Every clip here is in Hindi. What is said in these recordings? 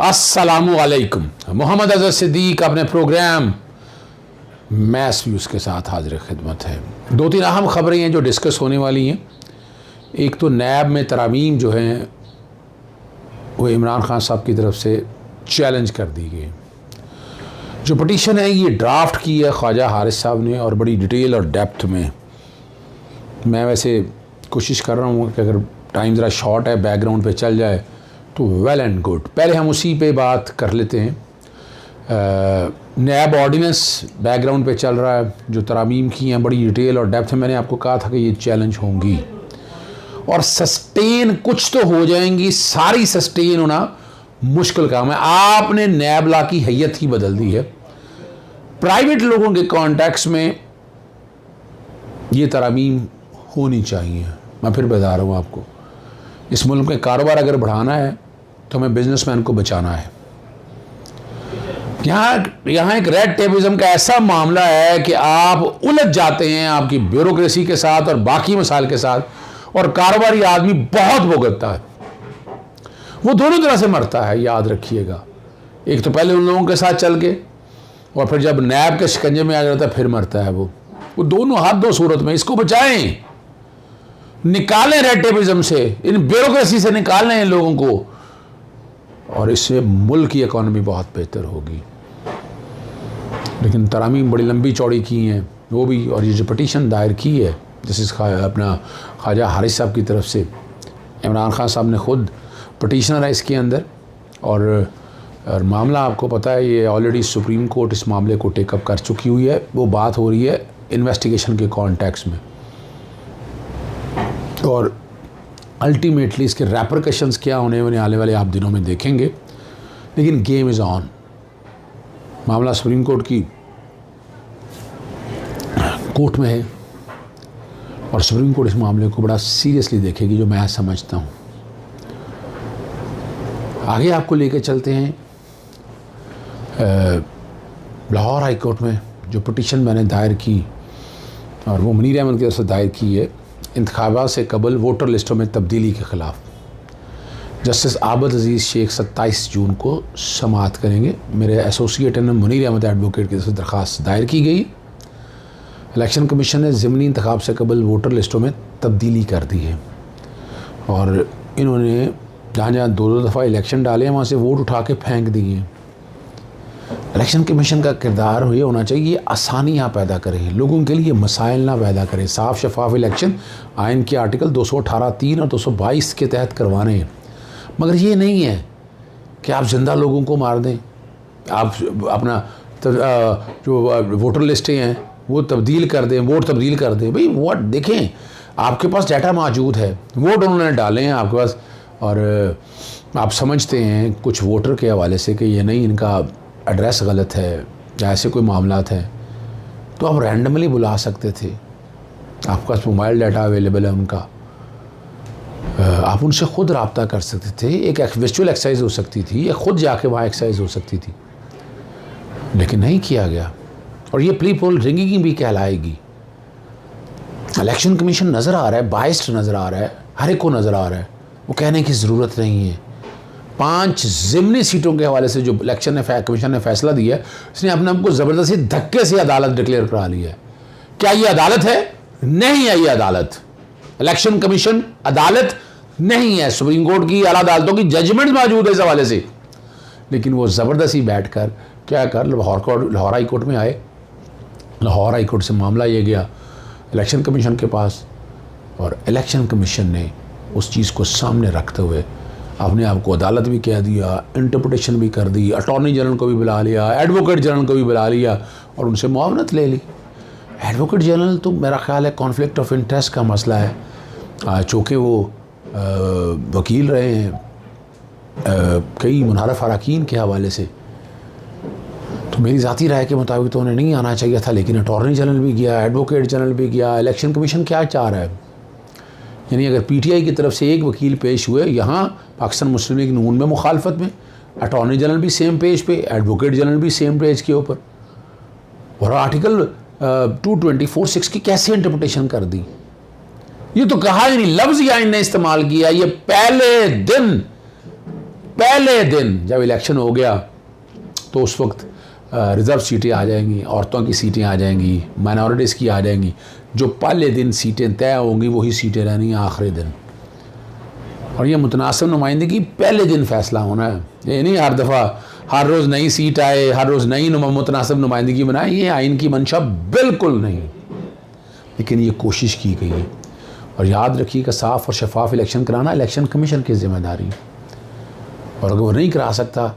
अस्सलामुअलैकुम। मोहम्मद अज़हर सिद्दीक अपने प्रोग्राम मैस व्यूज़ के साथ हाजिर खिदमत है। दो तीन अहम ख़बरें हैं जो डिस्कस होने वाली हैं। एक तो नैब में तरामीम जो हैं वो इमरान खान साहब की तरफ से चैलेंज कर दी गई। जो पटिशन है ये ड्राफ्ट की है ख्वाजा हारिस साहब ने और बड़ी डिटेल और डेप्थ में। मैं वैसे कोशिश कर रहा हूँ कि अगर टाइम ज़रा शॉर्ट है बैकग्राउंड पे चल जाए तो वेल एंड गुड। पहले हम उसी पे बात कर लेते हैं। नैब ऑर्डिनेंस बैकग्राउंड पे चल रहा है, जो तरामीम की हैं बड़ी डिटेल और डेप्थ में। मैंने आपको कहा था कि ये चैलेंज होंगी और सस्टेन कुछ तो हो जाएंगी, सारी सस्टेन होना मुश्किल काम है। आपने नैब ला की हैयत ही बदल दी है। प्राइवेट लोगों के कॉन्टेक्स्ट में ये तरामीम होनी चाहिए। मैं फिर बता रहा हूँ आपको, इस मुल्क में कारोबार अगर बढ़ाना है तो हमें बिजनेसमैन को बचाना है। यहाँ एक रेड टेपिज्म का ऐसा मामला है कि आप उलझ जाते हैं आपकी ब्यूरोक्रेसी के साथ और बाकी मसाइल के साथ, और कारोबारी आदमी बहुत भुगतता है। वो दोनों तरह से मरता है, याद रखिएगा। एक तो पहले उन लोगों के साथ चल के, और फिर जब नैब के शिकंजे में आ जाता है फिर मरता है वो दोनों हाथ दो सूरत में। इसको बचाएं, निकालें रेड टेपिज्म से, इन ब्यूरोक्रेसी से निकालें इन लोगों को, और इससे मुल्क की इकॉनमी बहुत बेहतर होगी। लेकिन तरामीम बड़ी लंबी चौड़ी की हैं वो भी, और ये जो पटिशन दायर की है जैसे अपना ख्वाजा हारिस साहब की तरफ से, इमरान खान साहब ने खुद पटिशनर है इसके अंदर। और मामला आपको पता है ये ऑलरेडी सुप्रीम कोर्ट इस मामले को टेकअप कर चुकी हुई है। वो बात हो रही है इन्वेस्टिगेशन के कॉन्टेक्स्ट में, और अल्टीमेटली इसके रेपरकशंस क्या होने आने वाले आप दिनों में देखेंगे। लेकिन गेम इज़ ऑन। मामला सुप्रीम कोर्ट की कोर्ट में है और सुप्रीम कोर्ट इस मामले को बड़ा सीरियसली देखेगी, जो मैं समझता हूँ। आगे आपको लेकर चलते हैं लाहौर हाई कोर्ट में जो पिटीशन मैंने दायर की, और वो मुनीर अहमद की तरफ से दायर की है, इंतखाबात से कबल वोटर लिस्टों में तब्दीली के ख़िलाफ़। जस्टिस आबद अजीज़ शेख 27 जून को समाअत करेंगे। मेरे एसोसिएट ने मुनीर अहमद एडवोकेट की तरफ से दरख्वास्त दायर की गई। इलेक्शन कमीशन ने ज़िमनी इंतखाब से कबल वोटर लिस्टों में तब्दीली कर दी है, और इन्होंने जहाँ जहाँ दो दफ़ा इलेक्शन डाले हैं वहाँ से वोट उठा के फेंक दिए हैं। इलेक्शन कमीशन का किरदार ये होना चाहिए ये आसानियाँ पैदा करें, लोगों के लिए मसाइल ना पैदा करें। साफ शफाफ इलेक्शन आइन के आर्टिकल 218(3) और 222 के तहत करवाने हैं, मगर ये नहीं है कि आप जिंदा लोगों को मार दें। आप अपना जो वोटर लिस्टें हैं वो तब्दील कर दें, वोट तब्दील कर दें। भाई वोट देखें, आपके पास डाटा मौजूद है, वोट उन्होंने डाले हैं आपके पास, और आप समझते हैं कुछ वोटर के हवाले से कि ये नहीं, इनका एड्रेस गलत है या ऐसे कोई मामलात हैं, तो आप रैंडमली बुला सकते थे। आपके पास मोबाइल डाटा अवेलेबल है उनका, आप उनसे ख़ुद रब्ता कर सकते थे। एक वर्चुअल एक्सरसाइज हो सकती थी या ख़ुद जाके वहाँ एक्सरसाइज हो सकती थी, लेकिन नहीं किया गया। और ये प्री पोल रिंगिंग भी कहलाएगी। इलेक्शन कमीशन नज़र आ रहा है, बाइस्ड नज़र आ रहा है, हर एक को नज़र आ रहा है। वो कहने की ज़रूरत नहीं है। 5 ज़िमनी सीटों के हवाले से जो इलेक्शन कमीशन ने फैसला दिया है, इसने अपने आप को ज़बरदस्ती धक्के से अदालत डिक्लेयर करा लिया है। क्या ये अदालत है? नहीं है ये अदालत। इलेक्शन कमीशन अदालत नहीं है। सुप्रीम कोर्ट की आला अदालतों की जजमेंट मौजूद है इस हवाले से, लेकिन वो ज़बरदस्ती बैठ कर क्या कर लाहौर हाई कोर्ट में आए। लाहौर हाई कोर्ट से मामला ये गया इलेक्शन कमीशन के पास, और इलेक्शन कमीशन ने उस चीज़ को सामने रखते हुए अपने आप को अदालत भी कह दिया, इंटरप्रिटेशन भी कर दी, अटॉर्नी जनरल को भी बुला लिया, एडवोकेट जनरल को भी बुला लिया और उनसे मुआवनत ले ली। एडवोकेट जनरल तो मेरा ख्याल है कॉन्फ्लिक्ट ऑफ इंटरेस्ट का मसला है, चूँकि वो वकील रहे हैं कई मुनारफ अरकान के हवाले से, तो मेरी ज़ाती राय के मुताबिक तो उन्हें नहीं आना चाहिए था। लेकिन अटॉर्नी जनरल भी गया, एडवोकेट जनरल भी गया। इलेक्शन कमीशन क्या चाह रहा है? यानी अगर पीटीआई की तरफ से एक वकील पेश हुए यहाँ पाकिस्तान मुस्लिम लीग नून में मुखालफत में, अटॉर्नी जनरल भी सेम पेज पे, एडवोकेट जनरल भी सेम पेज के ऊपर, और आर्टिकल 224(6) की कैसे इंटरप्रिटेशन कर दी? ये तो कहा ही नहीं, लफ्ज़ ही आइन ने इस्तेमाल किया। ये पहले दिन पहले दिन जब इलेक्शन हो गया तो उस वक्त रिज़र्व सीटें आ जाएंगी, औरतों की सीटें आ जाएंगी, माइनॉरिटीज़ की आ जाएंगी। जो पहले दिन सीटें तय होंगी वही सीटें रहनी आखिरी दिन। और ये मुतनासिब नुमाइंदगी पहले दिन फैसला होना है। ये नहीं हर दफ़ा हर रोज़ नई सीट आए, हर रोज़ नई मुतनासिब नुमाइंदगी बनाए। ये आइन की मंशा बिल्कुल नहीं, लेकिन ये कोशिश की गई है। और याद रखिएगा, साफ़ और शफाफ इलेक्शन कराना इलेक्शन कमीशन की ज़िम्मेदारी है। और अगर वो नहीं करा सकता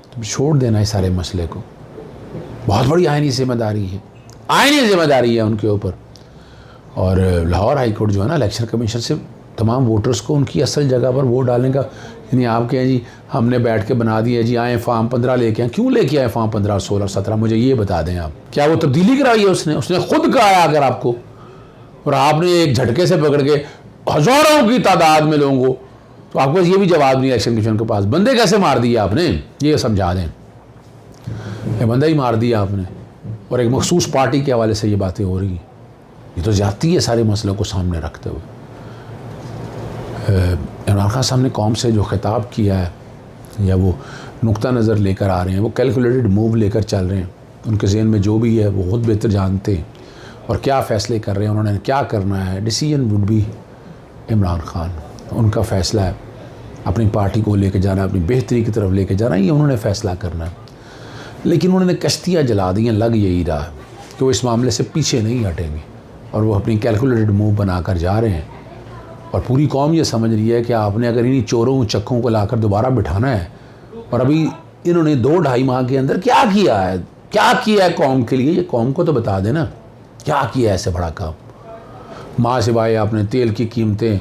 तो छोड़ देना इस सारे मसले को। बहुत बड़ी आइनी ज़िम्मेदारी है, आइनी ज़िम्मेदारी है उनके ऊपर। और लाहौर हाई कोर्ट जो है ना, इलेक्शन कमीशन से तमाम वोटर्स को उनकी असल जगह पर वोट डालने का, यानी आप कहें जी हमने बैठ के बना दिया जी, आए फॉर्म 15 लेके आए। क्यों लेके आए फॉर्म 15, 16, 17? मुझे ये बता दें आप। क्या वो तब्दीली कराई है उसने खुद कहा है अगर आपको, और आपने एक झटके से पकड़ के हज़ारों की तादाद में लोगों को, तो आपके पास ये भी जवाब नहीं इलेक्शन कमीशन के पास। बंदे कैसे मार दिए आपने, ये समझा दें। ये बंदा ही मार दिया आपने, और एक मखसूस पार्टी के हवाले से ये बातें हो रही हैं। ये तो ज़्यादती है सारे मसलों को सामने रखते हुए। इमरान खान साहब ने कौम से जो खिताब किया है, या वो नुक्ता नज़र लेकर आ रहे हैं, वो कैलकुलेटेड मूव लेकर चल रहे हैं। उनके ज़हन में जो भी है वो खुद बेहतर जानते हैं, और क्या फ़ैसले कर रहे हैं, उन्होंने क्या करना है। Decision would be Imran Khan, उनका फ़ैसला है अपनी पार्टी को लेकर जाना, अपनी बेहतरी की तरफ लेकर जाना, ये उन्होंने फ़ैसला करना है। लेकिन उन्होंने कश्तियाँ जला दी हैं, लग यही रहा है कि वो इस मामले से पीछे नहीं हटेंगे, और वो अपनी कैलकुलेटेड मूव बनाकर जा रहे हैं। और पूरी कौम ये समझ रही है कि आपने अगर इन्हीं चोरों चक्कों को लाकर दोबारा बिठाना है, और अभी इन्होंने 2-2.5 माह के अंदर क्या किया है कौम के लिए, ये कौम को तो बता देना क्या किया है ऐसे बड़ा काम। माँ सिवाय आपने तेल की कीमतें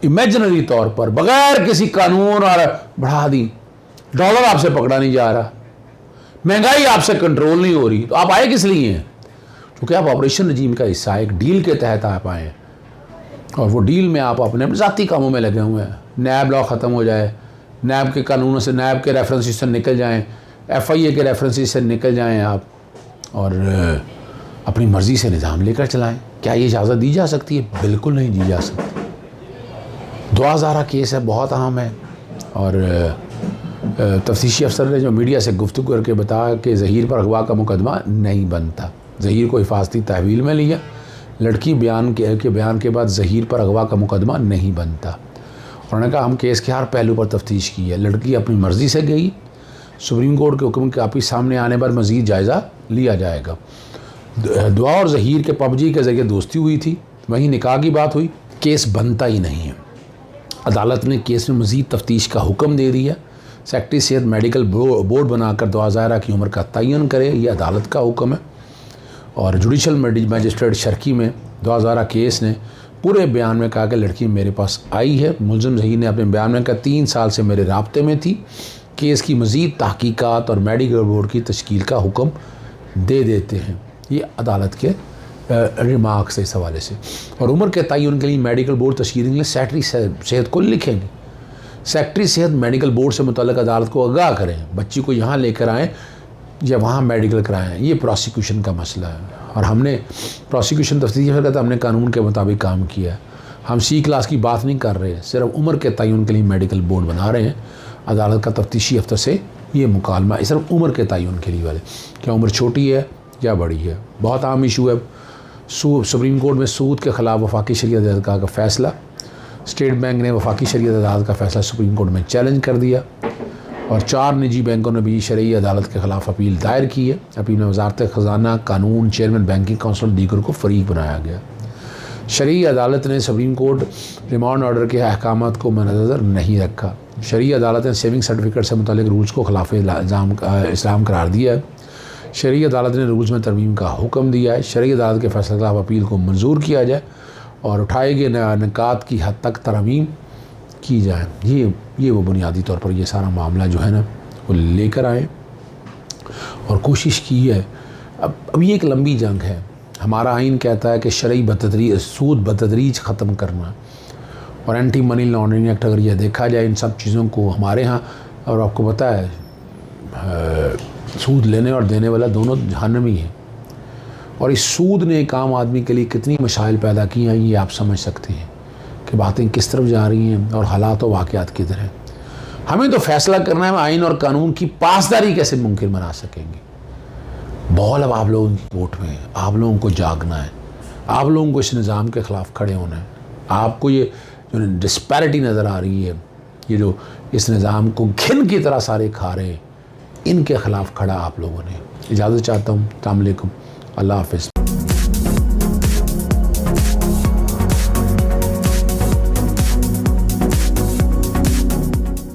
इमेजिनरी तौर पर बगैर किसी कानून और बढ़ा दी। डॉलर आपसे पकड़ा नहीं जा रहा, महंगाई आपसे कंट्रोल नहीं हो रही, तो आप आए किस लिए हैं? क्योंकि आप ऑपरेशन रजीम का हिस्सा है, एक डील के तहत आप आए हैं, और वो डील में आप अपने ज़ाती कामों में लगे हुए हैं। नैब लॉ ख़त्म हो जाए, नैब के कानूनों से, नैब के रेफरेंसेस से निकल जाएं, FIA के रेफरेंसेस से निकल जाएं आप, और अपनी मर्ज़ी से निज़ाम लेकर चलाएं। क्या ये इजाज़त दी जा सकती है? बिल्कुल नहीं दी जा सकती। दुआ ज़ारा केस है, बहुत अहम है, और तफ्तीशी अफसर ने जो मीडिया से गुफ्तगू करके बताया कि ज़हीर पर अगवा का मुकदमा नहीं बनता। ज़हीर को हिफाजती तहवील में लिया, लड़की बयान के बाद ज़हीर पर अगवा का मुकदमा नहीं बनता। उन्होंने कहा हम केस के हर पहलू पर तफ्तीश की है, लड़की अपनी मर्ज़ी से गई, सुप्रीम कोर्ट के हुक्म के आपकी सामने आने पर मज़ीद जायज़ा लिया जाएगा। दुआ और ज़हीर के PUBG के ज़रिए दोस्ती हुई थी, वहीं निकाह की बात हुई, केस बनता ही नहीं है। अदालत ने केस में मज़ीद तफ्तीश का हुक्म दे दिया। सेक्रेटरी सेहत मेडिकल बोर्ड बनाकर दुआ ज़ाहरा की उम्र का तयन करे, ये अदालत का हुक्म है। और जुडिशल मजिस्ट्रेट शर्की में दुआ ज़ाहरा केस ने पूरे बयान में कहा कि लड़की मेरे पास आई है। मुलज़िम ज़हीर ने अपने बयान में कहा 3 साल से मेरे राब्ते में थी। केस की मज़ीद तहकीकात और मेडिकल बोर्ड की तश्कील का हुक्म दे देते हैं। ये अदालत के रिमार्क्स है इस हवाले से। और उम्र के तयन के लिए मेडिकल बोर्ड तश्कील के लिए सेक्रेटरी सेहत को लिखेंगे। सेक्रेटरी सेहत मेडिकल बोर्ड से मुतल्लिक़ अदालत को आगाह करें, बच्ची को यहाँ लेकर आएँ या वहाँ मेडिकल कराएँ। ये प्रोसिक्यूशन का मसला है, और हमने प्रोसिक्यूशन तफ्तीश करता हमने कानून के मुताबिक काम किया है। हम C क्लास की बात नहीं कर रहे, सिर्फ उम्र के तयन के लिए मेडिकल बोर्ड बना रहे हैं। अदालत का तफ्तीशी अफसर से ये मुकालमा सिर्फ उम्र के तयन के लिए वाले, क्या उम्र छोटी है या बड़ी है। बहुत आम इशू है। सुप्रीम कोर्ट में सूद के ख़िलाफ़ वफाकी शरीयत अदालत का फ़ैसला, स्टेट बैंक ने वफाकी शरीयत अदालत का फ़ैसला सुप्रीम कोर्ट में चैलेंज कर दिया, और 4 निजी बैंकों ने भी शरई अदालत के ख़िलाफ़ अपील दायर की है। अपील में वज़ारत ख़जाना, कानून, चेयरमैन बैंकिंग काउंसिल दीगर को फ़रीक बनाया गया। शरई अदालत ने सुप्रीम कोर्ट रिमांड ऑर्डर के अहकामात को मद्देनज़र नहीं रखा। शरई अदालत ने सेविंग सर्टिफिकेट से मुतालिक रूल्स को खिलाफ इस्लाम करार दिया है। शरई अदालत ने रूल्स में तरमीम का हुक्म दिया है। शरई अदालत के फैसले के खिलाफ अपील को मंजूर किया जाए और उठाए गए निकात की हद तक तरमीम की जाए। ये वो बुनियादी तौर पर ये सारा मामला जो है ना वो लेकर आए और कोशिश की है। अब ये एक लंबी जंग है। हमारा आइन कहता है कि शरई सूद बतदरीज ख़त्म करना, और एंटी मनी लॉन्ड्रिंग एक्ट अगर यह देखा जाए इन सब चीज़ों को हमारे यहाँ, और आपको पता है सूद लेने और देने वाला दोनों जहन्नमी हैं, और इस सूद ने एक आम आदमी के लिए कितनी मशाइल पैदा की हैं ये आप समझ सकते हैं कि बातें किस तरफ जा रही हैं और हालात और वाक़यात किधर हैं। हमें तो फैसला करना है हम आइन और कानून की पासदारी कैसे मुमकिन बना सकेंगे। बॉल अब आप लोगों की कोर्ट में है, आप लोगों को जागना है, आप लोगों को इस निज़ाम के ख़िलाफ़ खड़े होना है। आपको ये जो डिस्पैरिटी नज़र आ रही है, ये जो इस निज़ाम को घिन की तरह सारे खा रहे हैं, इनके ख़िलाफ़ खड़ा आप लोगों ने। इजाज़त चाहता हूँ। अस्सलाम वालेकुम, अल्लाह हाफ़िज़।